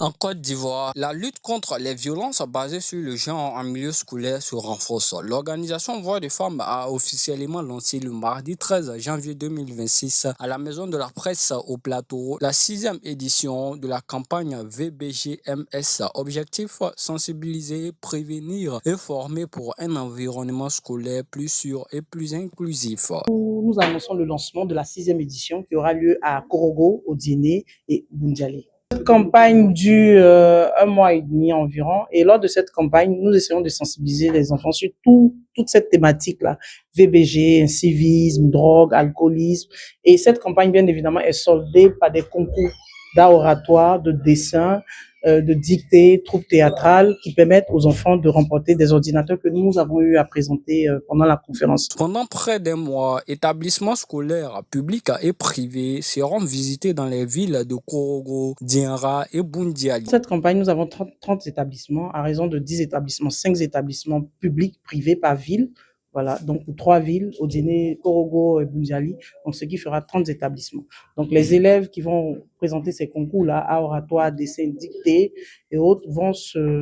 En Côte d'Ivoire, la lutte contre les violences basées sur le genre en milieu scolaire se renforce. L'organisation Voix des femmes a officiellement lancé le mardi 13 janvier 2026 à la Maison de la Presse au Plateau la 6e édition de la campagne VBGMS. Objectif, sensibiliser, prévenir et former pour un environnement scolaire plus sûr et plus inclusif. Nous annonçons le lancement de la 6e édition qui aura lieu à Korogo, Odiene et Boundiali. Cette campagne dure un mois et demi environ, et lors de cette campagne, nous essayons de sensibiliser les enfants sur toute cette thématique-là, VBG, civisme, drogue, alcoolisme. Et cette campagne, bien évidemment, est soldée par des concours d'art oratoire, de dessin, de dictée, troupes théâtrales qui permettent aux enfants de remporter des ordinateurs que nous avons eu à présenter pendant la conférence. Pendant près d'un mois, établissements scolaires publics et privés seront visités dans les villes de Korogo, Dianra et Boundiali. Dans cette campagne, nous avons 30 établissements, à raison de 10 établissements, 5 établissements publics, privés par ville. Voilà, donc pour 3 villes, Odiene, Korogo et Boundiali, donc ce qui fera 30 établissements. Donc les élèves qui vont présenter ces concours-là, à oratoire, dessin, dictée et autres,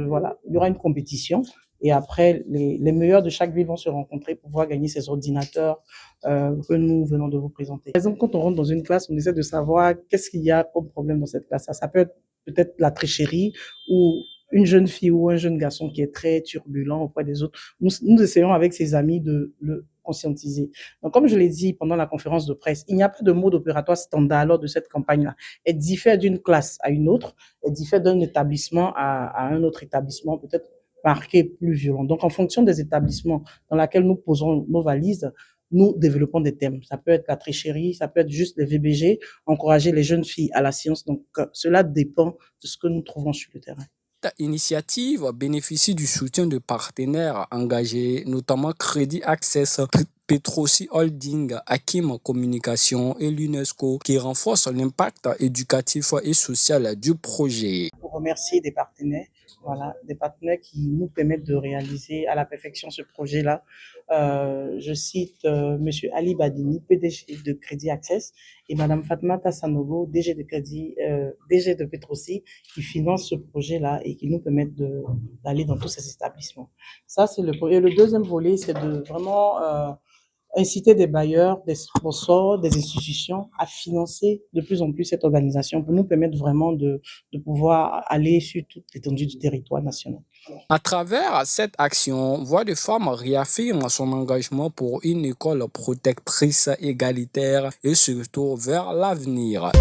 voilà, il y aura une compétition. Et après, les meilleurs de chaque ville vont se rencontrer pour pouvoir gagner ces ordinateurs que nous venons de vous présenter. Par exemple, quand on rentre dans une classe, on essaie de savoir qu'est-ce qu'il y a comme problème dans cette classe. Ça peut être peut-être la tricherie ou une jeune fille ou un jeune garçon qui est très turbulent auprès des autres. Nous essayons avec ses amis de le conscientiser. Donc, comme je l'ai dit pendant la conférence de presse, il n'y a pas de mode opératoire standard lors de cette campagne-là. Elle diffère d'une classe à une autre, elle diffère d'un établissement à un autre établissement, peut-être marqué plus violent. Donc, en fonction des établissements dans lesquels nous posons nos valises, nous développons des thèmes. Ça peut être la tricherie, ça peut être juste les VBG, encourager les jeunes filles à la science. Donc, cela dépend de ce que nous trouvons sur le terrain. Cette initiative bénéficie du soutien de partenaires engagés, notamment Crédit Access, Petrosi Holding, Hakim Communication et l'UNESCO, qui renforcent l'impact éducatif et social du projet. Pour remercier des partenaires, voilà, des partenaires qui nous permettent de réaliser à la perfection ce projet-là. Je cite Monsieur Ali Badini, PDG de Crédit Access, et Madame Fatmata Sanogo, DG de Petrosi, qui finance ce projet-là et qui nous permettent d'aller dans tous ces établissements. Ça, c'est le premier. Le deuxième volet, c'est de vraiment inciter des bailleurs, des sponsors, des institutions à financer de plus en plus cette organisation pour nous permettre vraiment de pouvoir aller sur toute l'étendue du territoire national. À travers cette action, Voix des femmes réaffirme son engagement pour une école protectrice, égalitaire et surtout vers l'avenir.